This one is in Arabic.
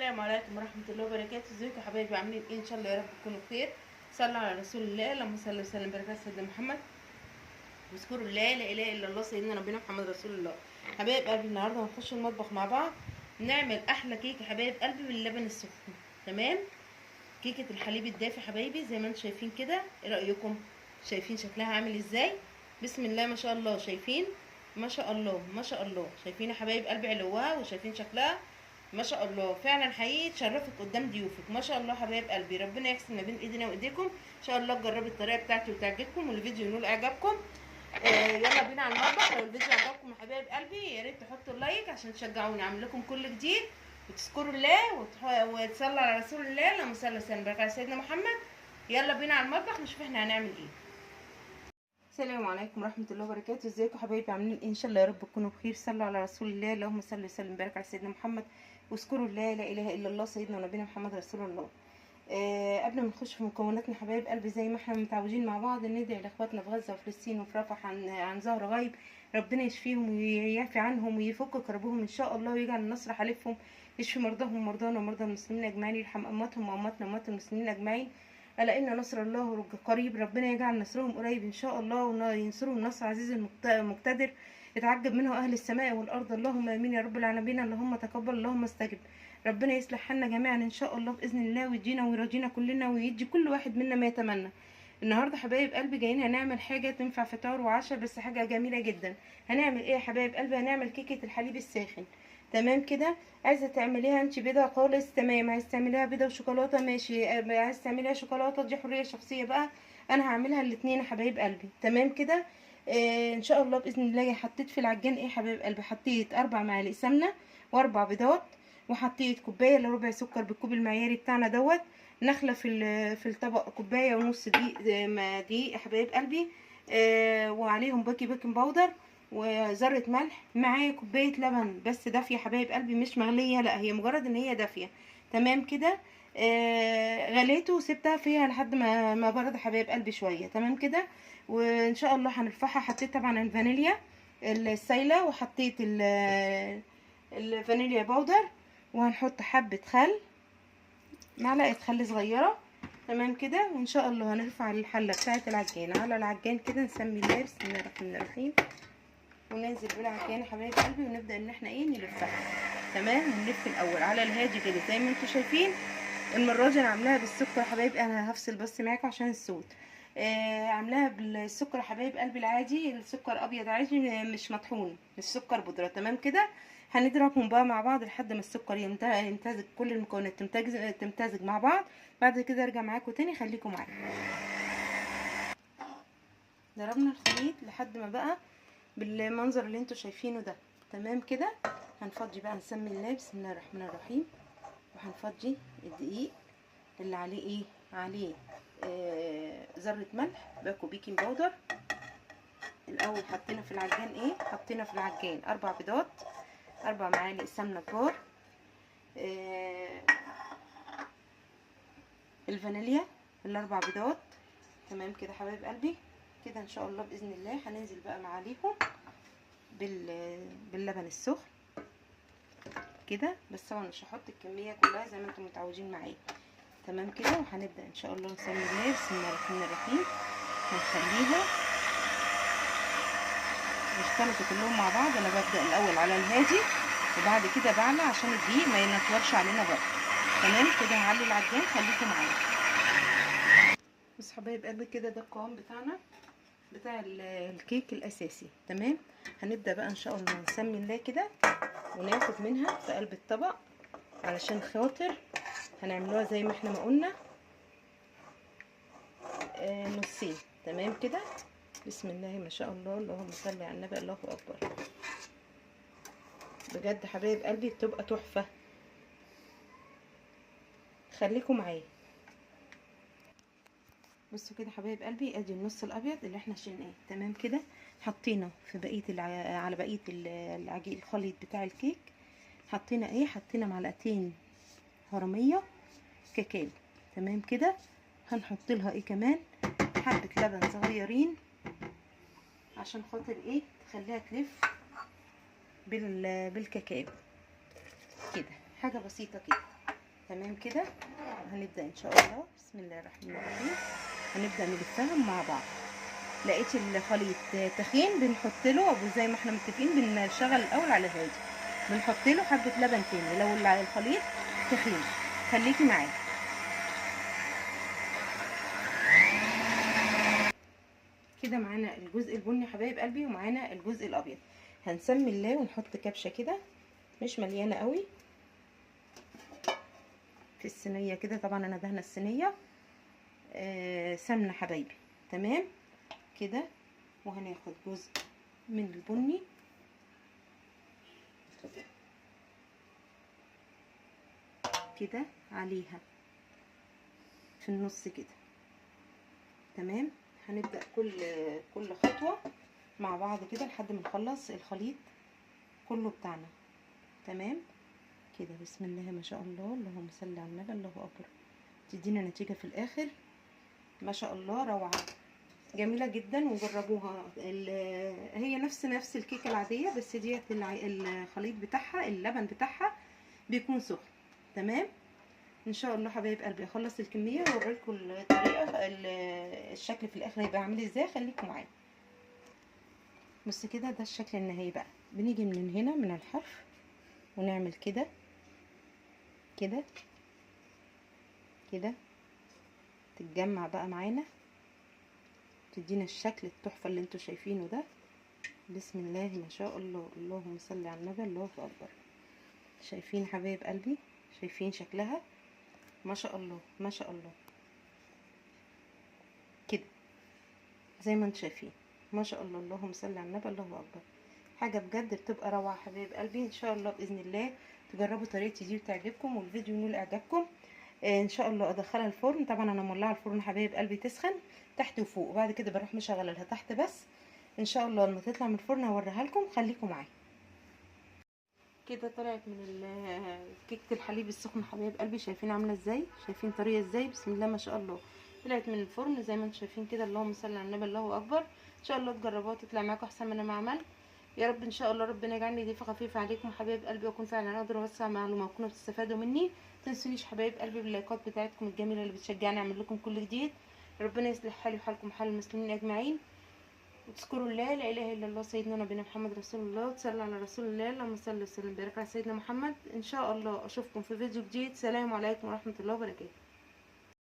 السلام عليكم ورحمة الله وبركاته. ازيكم يا حبايبي؟ عاملين ايه؟ ان شاء الله يا رب تكونوا بخير. صلوا على رسول الله، اللهم صل وسلم وبارك على سيدنا محمد. واذكروا الله، لا اله الا الله، سيدنا نبينا محمد رسول الله. حبايب قلبي، النهارده هنخش المطبخ مع بعض نعمل احلى كيكه حبايب قلبي باللبن السخن. تمام، كيكه الحليب الدافي حبايبي زي ما انتم شايفين كده. ايه رايكم؟ شايفين شكلها عامل ازاي؟ بسم الله ما شاء الله. شايفين؟ ما شاء الله ما شاء الله. شايفين يا حبايب قلبي علوها وشايفين شكلها؟ ما شاء الله، فعلا حقيقي تشرفك قدام ضيوفك. ما شاء الله حبايب قلبي، ربنا يحسن ما بين ايدينا وايديكم. ان شاء الله تجربوا الطريقه بتاعتي وتعجبكم والفيديو ينول اعجابكم. يلا بينا على المطبخ. لو الفيديو عجبكم يا حبايب قلبي يا ريت تحطوا اللايك عشان تشجعوني اعمل لكم كل جديد، وتذكروا الله وتصلوا على رسول الله، اللهم صل وسلم وبارك على سيدنا محمد. يلا بينا على المطبخ نشوف احنا هنعمل ايه. السلام عليكم ورحمه الله وبركاته. ازيكم يا حبايبي؟ عاملين ايه؟ ان شاء الله يا رب تكونوا بخير. صلوا على رسول الله، اللهم صل وسلم وبارك على سيدنا محمد. واذكروا الله، لا اله الا الله، سيدنا ونبينا محمد رسول الله. قبل ما نخش في مكوناتنا حبايب قلبي، زي ما احنا متعودين مع بعض ندعي لاخواتنا في غزه وفلسطين وفي رفح عن ظهر غيب. ربنا يشفيهم ويعفي عنهم ويفك كربهم ان شاء الله، ويجعل النصر حليفهم. يشفي مرضاهم ومرضانا ومرضى المسلمين اجمعين، يرحم امواتهم وامواتنا واموات المسلمين اجمعين. الا ان نصر الله قريب. ربنا يجعل نصرهم قريب ان شاء الله، وينصرهم نصر عزيز المقتدر يتعجب منه اهل السماء والارض. اللهم امين يا رب العالمين. اللهم تقبل، اللهم استجب. ربنا يصلح حالنا جميعا ان شاء الله باذن الله، ويدينا ويرضينا كلنا، ويدي كل واحد منا ما يتمنى. النهارده حبايب قلبي جايين هنعمل حاجه تنفع فطار وعشاء، بس حاجه جميله جدا. هنعمل ايه يا حبايب قلبي؟ هنعمل كيكه الحليب الساخن. تمام كده. عايزه تعمليها انت بيضه خالص تمام، عايزه تعمليها بيضه وشوكولاته ماشي، عايزه تعمليها شوكولاته دي حريه شخصيه بقى. انا هعملها الاتنين يا حبايب قلبي. تمام كده. ان شاء الله باذن الله. حطيت في العجان ايه يا حبايب قلبي؟ حطيت 4 معالق سمنه و4 بيضات، وحطيت كوبايه الا ربع سكر بالكوب المعياري بتاعنا دوت. نخله في الطبق كوبايه ونص دقيق دقيق يا حبايب قلبي. وعليهم بيكنج باودر وذره ملح، معايا كوبايه لبن بس دافيه يا حبايب قلبي، مش مغليه، لا هي مجرد ان هي دافيه. تمام كده. غليته وسبتها فيها لحد ما برد يا حبايب قلبي شويه. تمام كده. وان شاء الله هنرفعها. حطيت طبعا الفانيليا السايله، وحطيت الفانيليا باودر، وهنحط حبه خل، معلقه خل صغيره. تمام كده. وان شاء الله هنرفع الحله بتاعه العجين على العجان كده، نسمي الله بسم الله الرحمن الرحيم، وننزل بالعجان يا حبايب قلبي، ونبدا ان احنا ايه نلفها. تمام. ونلف الاول على الهادي كده زي ما انتم شايفين. المره دي انا عاملاها بالسكر يا حبايبي، انا هفصل بس معاكم عشان الصوت. عاملاها بالسكر يا حبايب قلبي العادي، السكر ابيض عادي مش مطحون، مش سكر بودره. تمام كده. هنضربهم بقى مع بعض لحد ما السكر يمتزج، كل المكونات تمتزج مع بعض. بعد كده ارجع معاكم تاني، خليكم معايا. ضربنا الخليط لحد ما بقى بالمنظر اللي انتوا شايفينه ده. تمام كده. هنفضي بقى، نسمي الله بسم الله الرحمن الرحيم، وهنفضي الدقيق اللي عليه ايه؟ عليه ذره ملح باكو بيكنج باودر. الاول حطينا في العجان ايه؟ حطينا في العجان 4 بيضات، 4 معالق سمنه كبار، الفانيليا ال4 بيضات. تمام كده حبايب قلبي. كده ان شاء الله باذن الله هننزل بقى معاليهم باللبن السخن كده، بس طبعا مش هحط الكميه كلها زي ما انتم متعودين معايا. تمام كده. وهنبدا ان شاء الله نسمي الله بسم الله الرحمن الرحيم، ونخليها يختلطوا كلهم مع بعض. انا ببدا الاول على الهادي، وبعد كده بعلى عشان الدقيق ما ينطورش علينا بره. تمام كده. هعلي العجان، خليكم معايا. بس حبايب قلبي كده ده القوام بتاعنا بتاع الكيك الاساسي. تمام. هنبدا بقى ان شاء الله نسمي الله كده، وناخد منها في قلب الطبق علشان خاطر هنعملوها زي ما احنا ما قلنا نصين. تمام كده. بسم الله ما شاء الله، اللهم صل على النبي، الله اكبر. بجد حبايب قلبي بتبقى تحفه. خليكم معايا. بصوا كده حبايب قلبي، ادي النص الابيض اللي احنا شلناه. تمام كده. حطينا في بقيه على بقيه العجين الخليط بتاع الكيك، حطينا ايه؟ حطينا معلقتين هرميه كاكاو. تمام كده. هنحط لها ايه كمان؟ حبه لبن صغيرين عشان خاطر ايه؟ تخليها تلف بالكاكاو كده، حاجه بسيطه كده. تمام كده. هنبدا ان شاء الله. بسم الله الرحمن الرحيم. هنبدا نلفهم مع بعض. لقيت الخليط تخين بنحط له زي ما احنا متفقين، بنشغل الاول على هادي، بنحط له حبه لبن تاني لو الخليط تخين. خليكي معايا كده. معانا الجزء البني حبايب قلبي ومعانا الجزء الابيض. هنسمي الله ونحط كبشه كده مش مليانه قوي في الصينيه كده. طبعا انا دهنه الصينيه سمنه حبايبي. تمام كده. وهناخد جزء من البني كده عليها في النص كده. تمام. هنبدأ كل خطوة مع بعض كده لحد ما نخلص الخليط كله بتاعنا. تمام كده. بسم الله ما شاء الله، اللهم صل على النبي، الله اكبر. تدينا نتيجة في الاخر ما شاء الله روعة جميلة جدا. وجربوها. هي نفس الكيكة العادية، بس ديت الخليط بتاعها اللبن بتاعها بيكون سخن. تمام. ان شاء الله حبايب قلبي اخلص الكميه واوريكم الطريقه الشكل في الاخر هيبقى عامل ازاي. خليكم معايا. بص كده، ده الشكل النهائي بقى. بنيجي من هنا من الحرف ونعمل كده كده كده، تتجمع بقى معانا، تدينا الشكل التحفه اللي انتوا شايفينه ده. بسم الله ما شاء الله، اللهم صل على النبي، الله اكبر. شايفين حبايب قلبي؟ شايفين شكلها؟ ما شاء الله ما شاء الله كده زي ما انتم شايفين. ما شاء الله، اللهم صل على النبي، الله اكبر. حاجه بجد بتبقى روعه حبايب قلبي. ان شاء الله باذن الله تجربوا طريقتي دي وتعجبكم والفيديو ينول اعجابكم. ان شاء الله ادخلها الفرن. طبعا انا مولعه الفرن حبايب قلبي تسخن تحت وفوق، وبعد كده بروح مشغله لها تحت بس. ان شاء الله لما تطلع من الفرن هوريها لكم. خليكم معايا. كده طلعت من كيكه الحليب السخن حبايب قلبي. شايفين عامله ازاي؟ شايفين طريه ازاي؟ بسم الله ما شاء الله. طلعت من الفرن زي ما انتم شايفين كده. اللهم صل على النبي، الله اكبر. ان شاء الله تجربوها تطلع معاكم احسن من انا ما عملت. يا رب ان شاء الله ربنا يجعلني ضيفه خفيفه عليكم حبايب قلبي، واكون فعلا اقدر اوسع معلومه وتكونوا بتستفادوا مني. تنسونيش حبايب قلبي باللايكات بتاعتكم الجميله اللي بتشجعني اعمل لكم كل جديد. ربنا يصلح حالي وحالكم وحال المسلمين اجمعين. وتذكروا الله، لا اله الا الله، سيدنا نبينا محمد رسول الله. وتصلوا على رسول الله. اللهم صل وسلم وبارك على سيدنا محمد. ان شاء الله اشوفكم في فيديو جديد. سلام عليكم ورحمه الله وبركاته.